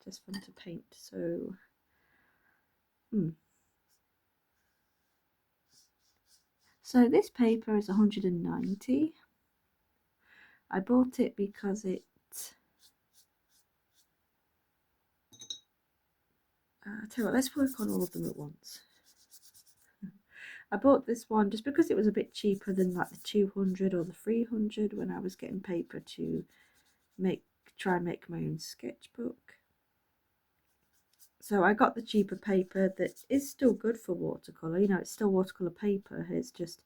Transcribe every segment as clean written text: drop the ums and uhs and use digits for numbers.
just fun to paint. So this paper is 190. I bought it because it tell you what, let's work on all of them at once. I bought this one just because it was a bit cheaper than like the 200 or the 300 when I was getting paper to try and make my own sketchbook. So I got the cheaper paper that is still good for watercolour. You know, it's still watercolour paper. It's just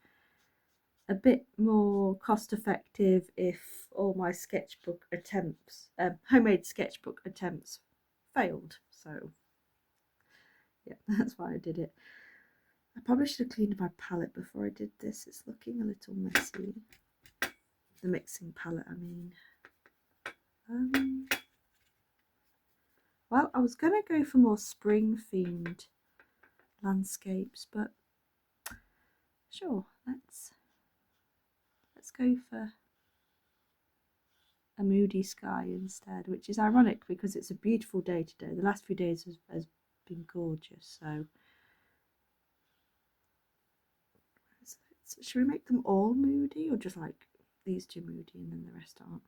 a bit more cost effective if all my sketchbook attempts, homemade sketchbook attempts, failed. So yeah, that's why I did it. I probably should have cleaned my palette before I did this. It's looking a little messy. The mixing palette, I mean. Well, I was going to go for more spring themed landscapes, but sure, let's go for a moody sky instead, which is ironic because it's a beautiful day today. The last few days has been gorgeous. So should we make them all moody, or just like these two moody and then the rest aren't?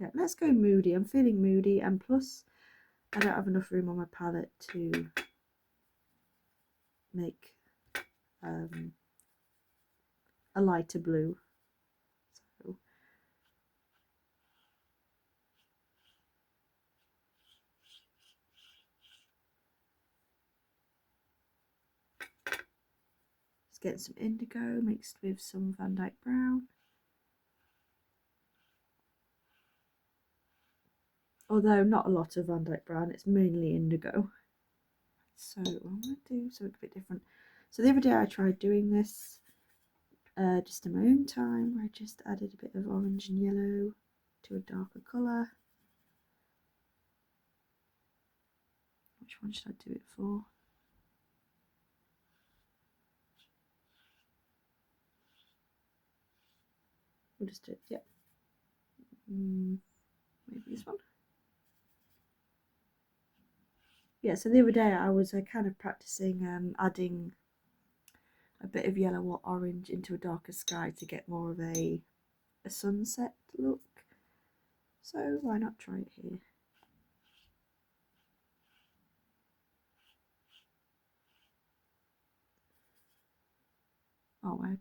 Yeah, let's go moody. I'm feeling moody, and plus I don't have enough room on my palette to make a lighter blue. So let's get some indigo mixed with some Van Dyke brown. Although not a lot of Van Dyke brown, it's mainly indigo. So I'm going to do something a bit different. So the other day I tried doing this just in my own time, where I just added a bit of orange and yellow to a darker colour. Which one should I do it for? We'll just do it, yeah. Maybe this one. Yeah, so the other day I was kind of practicing adding a bit of yellow or orange into a darker sky to get more of a sunset look. So why not try it here? Oh, I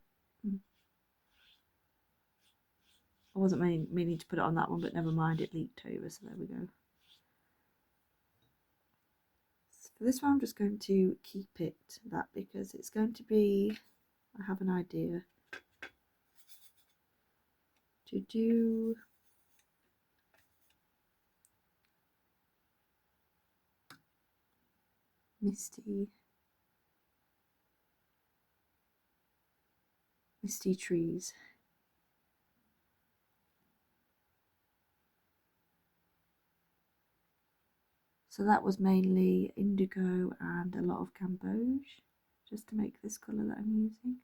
wasn't meaning to put it on that one, but never mind, it leaked over, so there we go. So for this one I'm just going to keep it that, because it's going to be, I have an idea to do misty trees. So that was mainly indigo and a lot of gamboge, just to make this colour that I'm using.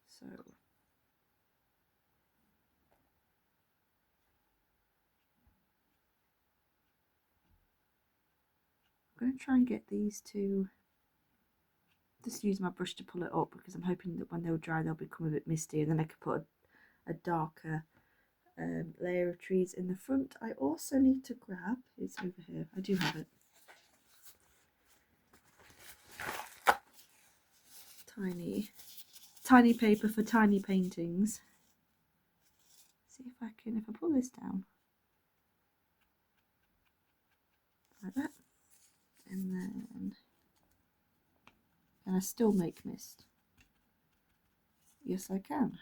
So I'm going to try and get these two, just use my brush to pull it up, because I'm hoping that when they'll dry they'll become a bit misty, and then I could put a darker layer of trees in the front. I also need to grab, it's over here, I do have it, tiny paper for tiny paintings. See if I can, if I pull this down like that, and then can I still make mist? Yes, I can.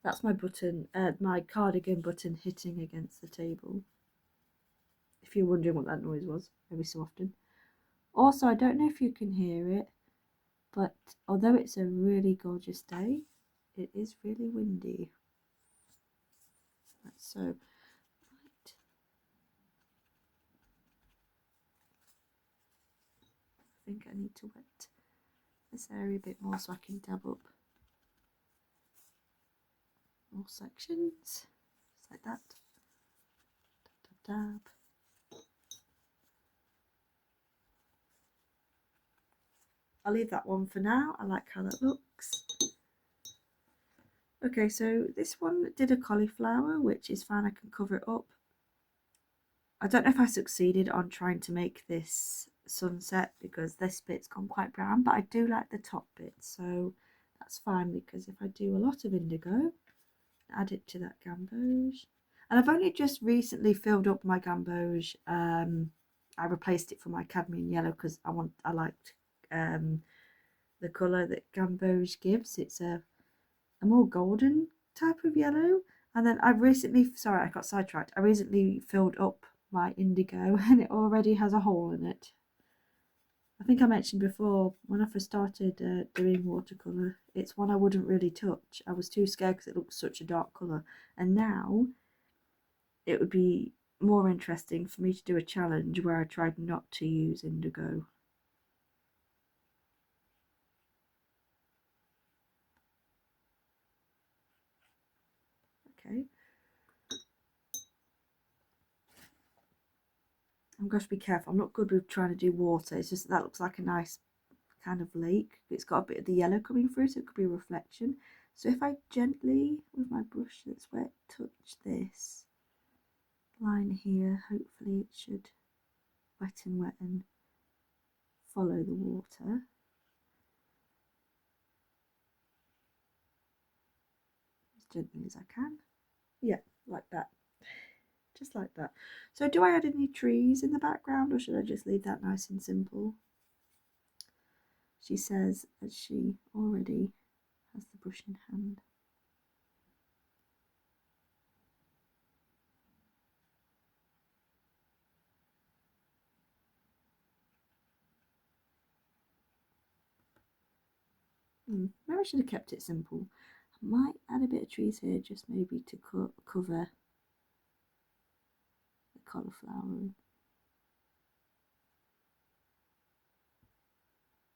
That's my button, my cardigan button hitting against the table, if you're wondering what that noise was every so often. Also, I don't know if you can hear it, but although it's a really gorgeous day, it is really windy. So I might think I need to wet this area a bit more so I can dab up more sections, just like that. Dab, dab, dab. I'll leave that one for now. I like how that looks. Okay, so this one did a cauliflower, which is fine, I can cover it up. I don't know if I succeeded on trying to make this sunset because this bit's gone quite brown, but I do like the top bit, so that's fine, because if I do a lot of indigo, add it to that gamboge. And I've only just recently filled up my gamboge. I replaced it for my cadmium yellow because I liked the colour that gamboge gives. It's a more golden type of yellow. And then I've recently, sorry, I got sidetracked. I recently filled up my indigo and it already has a hole in it. I think I mentioned before, when I first started doing watercolour, it's one I wouldn't really touch. I was too scared because it looks such a dark colour. And now it would be more interesting for me to do a challenge where I tried not to use indigo. Okay. I'm going to be careful. I'm not good with trying to do water. It's just that looks like a nice kind of lake. It's got a bit of the yellow coming through, so it could be a reflection. So if I gently, with my brush that's wet, touch this line here, hopefully it should wet and follow the water. As gently as I can. Yeah, like that. Just like that. So do I add any trees in the background, or should I just leave that nice and simple? She says as she already has the brush in hand. Maybe I should have kept it simple. I might add a bit of trees here, just maybe to cover the cauliflower.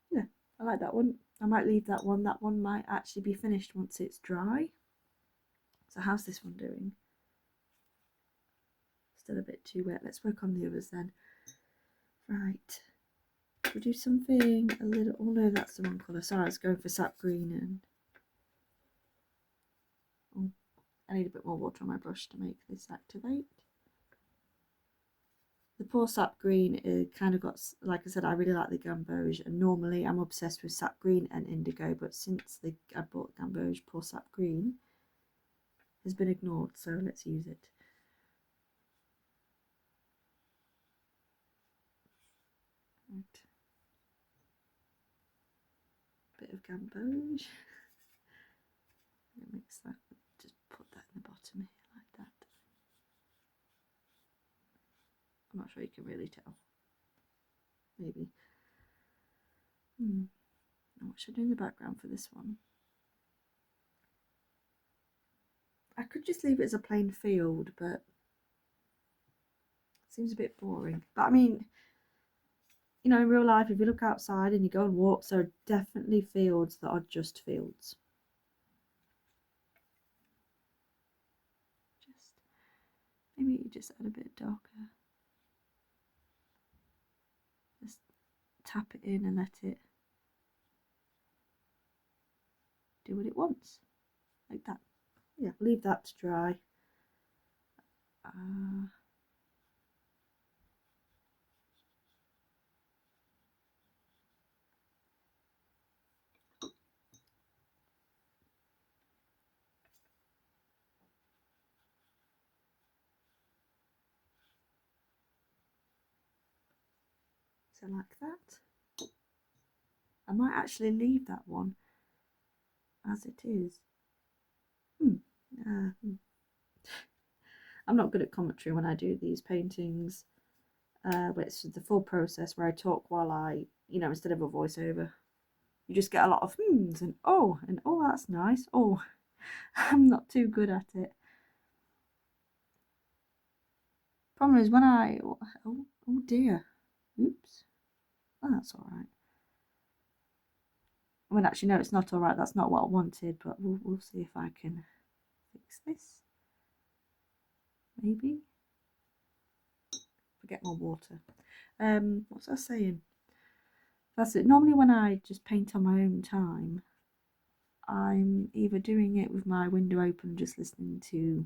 Yeah, I like that one. I might leave that one. That one might actually be finished once it's dry. So how's this one doing? Still a bit too wet. Let's work on the others then. Right. We'll do something a little. Oh no, that's the wrong colour. Sorry, I was going for sap green and. Oh, I need a bit more water on my brush to make this activate. The poor sap green, it kind of got, like I said, I really like the gamboge, and normally I'm obsessed with sap green and indigo, but since I bought gamboge, poor sap green has been ignored, so let's use it. Right. Bit of gamboge. Mix that, just put that in the bottom here like that. I'm not sure you can really tell. Maybe. Now what should I do in the background for this one? I could just leave it as a plain field, but it seems a bit boring. But I mean, you know, in real life, if you look outside and you go on walks, there are definitely fields that are just fields. Maybe you just add a bit darker. Just tap it in and let it do what it wants, like that. Yeah, leave that to dry. So like that. I might actually leave that one as it is. I'm not good at commentary when I do these paintings, but it's the full process where I talk while I, you know, instead of a voiceover. You just get a lot of hmms and oh, that's nice. Oh, I'm not too good at it. Problem is when I, oh dear, oops, oh, that's all right. I mean, actually, no, it's not all right. That's not what I wanted, but we'll see if I can fix this. Maybe. Forget more water. What's I saying? That's it. Normally, when I just paint on my own time, I'm either doing it with my window open, just listening to,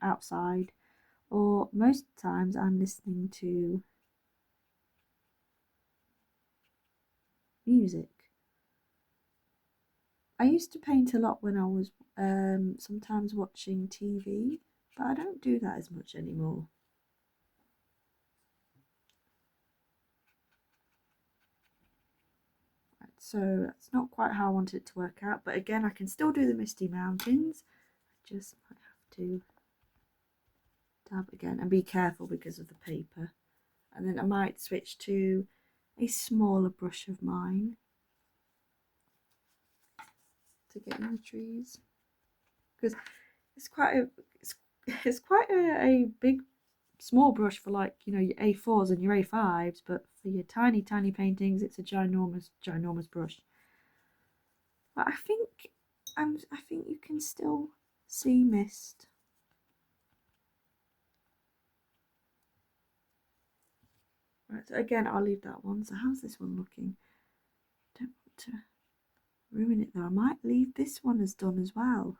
outside, or most times I'm listening to music. I used to paint a lot when I was sometimes watching TV, but I don't do that as much anymore. Right, so that's not quite how I want it to work out, but again, I can still do the Misty Mountains. I just might have to dab again and be careful because of the paper. And then I might switch to a smaller brush of mine to get in the trees, because it's quite a big small brush for, like, your A4s and your A5s, but for your tiny paintings it's a ginormous brush. But I think you can still see mist. Right, so again, I'll leave that one. So how's this one looking? Don't want to ruin it though. I might leave this one as done as well.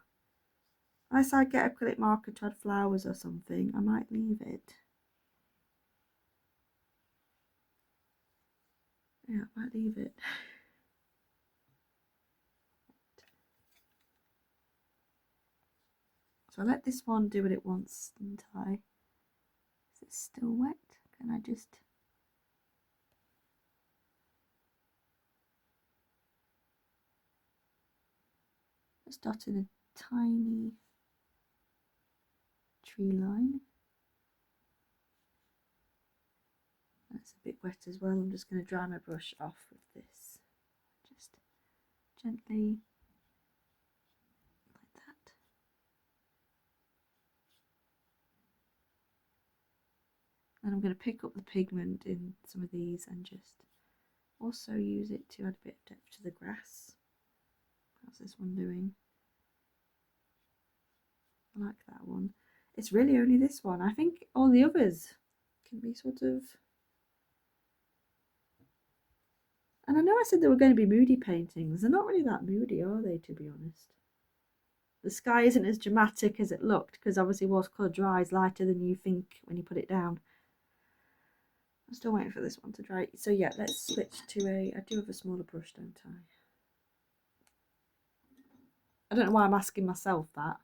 Unless I get acrylic marker to add flowers or something, I might leave it. Yeah, I might leave it. So I let this one do what it wants, didn't I? Is it still wet? Can I just... dot in a tiny tree line. That's a bit wet as well. I'm just going to dry my brush off with this. Just gently, like that. And I'm going to pick up the pigment in some of these and just also use it to add a bit of depth to the grass. How's this one doing? I like that one. It's really only this one. I think all the others can be sort of... And I know I said they were going to be moody paintings. They're not really that moody, are they, to be honest? The sky isn't as dramatic as it looked, because obviously watercolour dries lighter than you think when you put it down. I'm still waiting for this one to dry. So yeah, let's switch to I do have a smaller brush, don't I? I don't know why I'm asking myself that.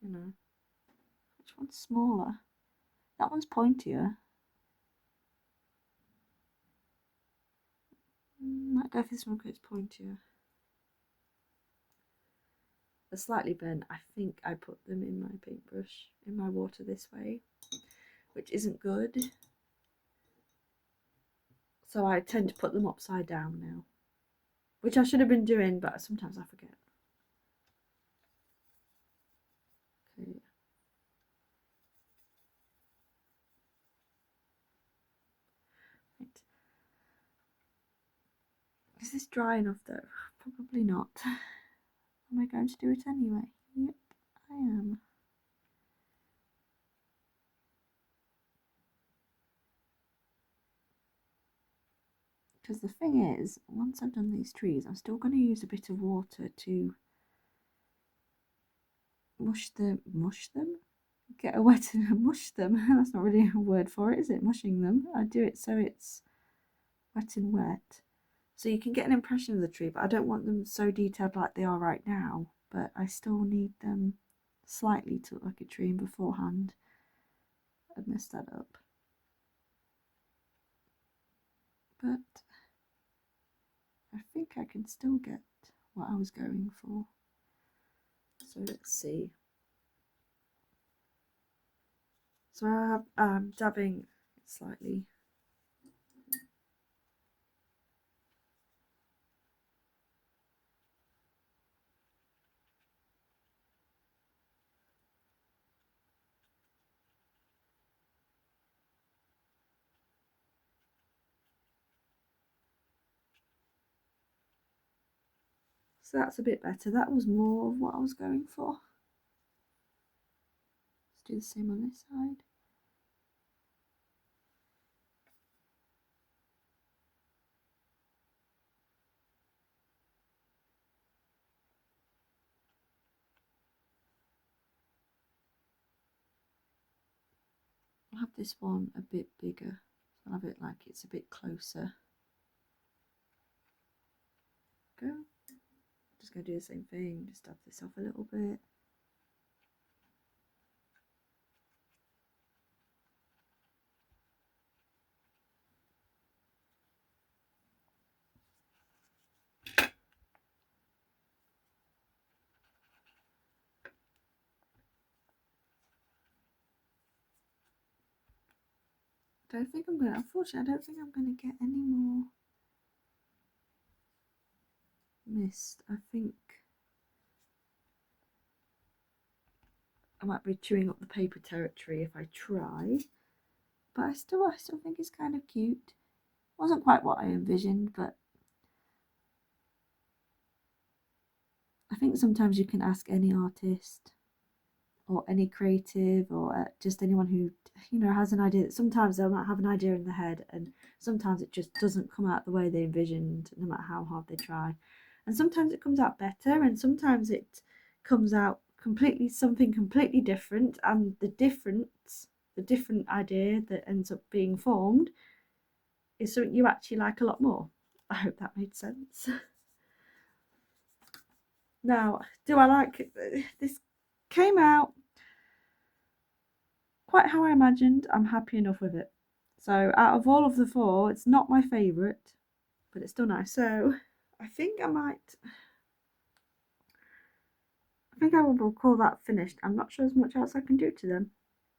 Which one's smaller? That one's pointier. Might go for this one because it's pointier. They're slightly bent. I think I put them in my paintbrush, in my water this way, which isn't good. So I tend to put them upside down now, which I should have been doing, but sometimes I forget. Okay. Right. Is this dry enough though? Probably not. Am I going to do it anyway? Yep, I am. Because the thing is, once I've done these trees, I'm still going to use a bit of water to mush them, get a wet and mush them. That's not really a word for it, is it? Mushing them. I do it so it's wet and wet. So you can get an impression of the tree, but I don't want them so detailed like they are right now. But I still need them slightly to look like a tree, and beforehand I've messed that up. But I think I can still get what I was going for. So let's see. So I'm dabbing slightly. So that's a bit better. That was more of what I was going for. Let's do the same on this side. I'll have this one a bit bigger. I'll have it like it's a bit closer. Go. Just going to do the same thing. Just dab this off a little bit. Unfortunately, I don't think I'm going to get any more mist. I think I might be chewing up the paper territory if I try. But I still think it's kind of cute. Wasn't quite what I envisioned, but I think sometimes you can ask any artist or any creative or just anyone who, you know, has an idea. Sometimes they might have an idea in their head and sometimes it just doesn't come out the way they envisioned, no matter how hard they try. And sometimes it comes out better and sometimes it comes out something completely different, and the different idea that ends up being formed is something you actually like a lot more. I hope that made sense. Now, do I like it? This came out quite how I imagined. I'm happy enough with it. So out of all of the four, it's not my favourite, but it's still nice. So I think I will call that finished. I'm not sure as much else I can do to them.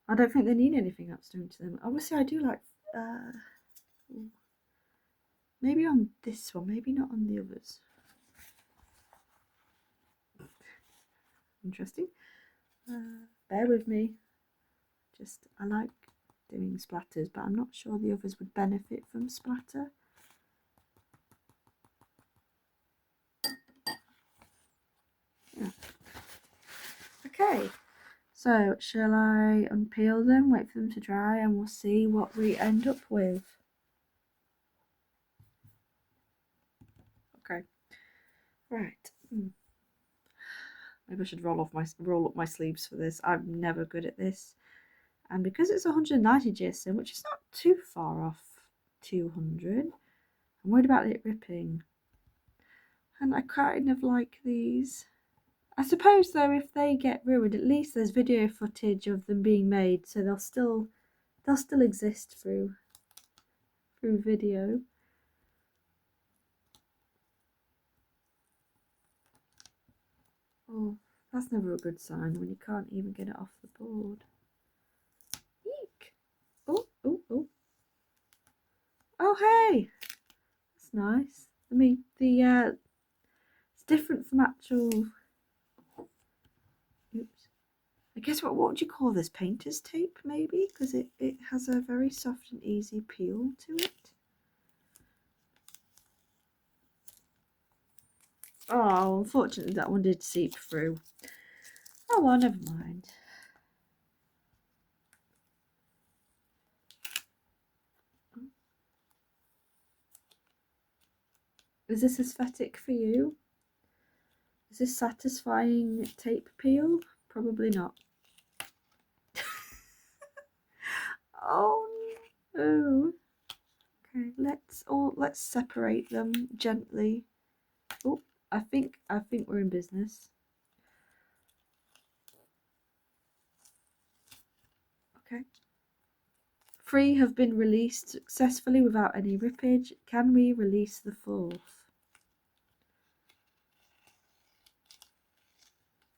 I don't think they need anything else doing to them. Obviously, I do like maybe on this one, maybe not on the others. Interesting. Bear with me. I like doing splatters, but I'm not sure the others would benefit from splatter. Yeah. Okay, so shall I unpeel them, wait for them to dry, and we'll see what we end up with. Okay, right. Maybe I should roll up my sleeves for this. I'm never good at this, and because it's 190 GSM, which is not too far off 200, I'm worried about it ripping. And I kind of like these. I suppose though, if they get ruined, at least there's video footage of them being made, so they'll still exist through video. Oh, that's never a good sign when you can't even get it off the board. Eek! Oh, oh, oh. Oh, hey! That's nice. I mean, it's different from actual... Oops. I guess what would you call this? Painter's tape, maybe? Because it has a very soft and easy peel to it. Oh, unfortunately that one did seep through. Oh well, never mind. Is this aesthetic for you? Is this satisfying tape peel? Probably not. Oh no. Okay, let's separate them gently. Oh, I think we're in business. Okay. 3 have been released successfully without any rippage. Can we release the 4th?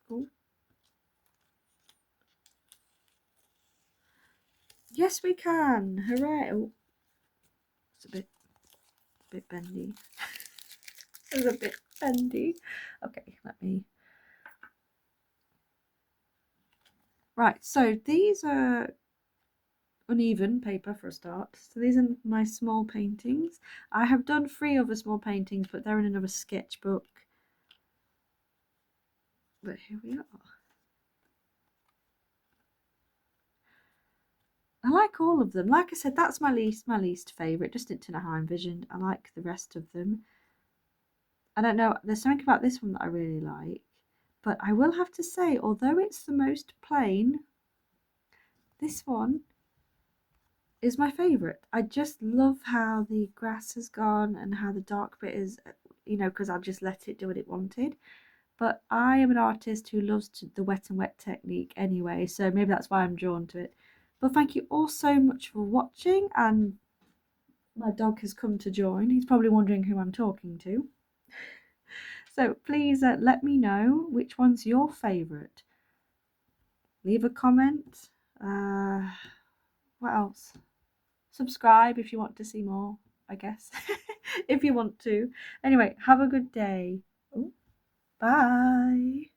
Oh. Yes, we can. Hooray! Oh, it's a bit bendy. It's a bit bendy. Okay, let me. Right, so these are uneven paper for a start. So these are my small paintings. I have done 3 other small paintings, but they're in another sketchbook. But here we are. I like all of them. Like I said, that's my least favourite. Just into High Envisioned. I like the rest of them. I don't know, there's something about this one that I really like. But I will have to say, although it's the most plain, this one is my favourite. I just love how the grass has gone and how the dark bit is, you know, because I've just let it do what it wanted. But I am an artist who loves the wet and wet technique anyway, so maybe that's why I'm drawn to it. But thank you all so much for watching, and my dog has come to join. He's probably wondering who I'm talking to. So please let me know which one's your favourite. Leave a comment. What else? Subscribe if you want to see more, I guess. If you want to. Anyway, have a good day. Ooh, bye.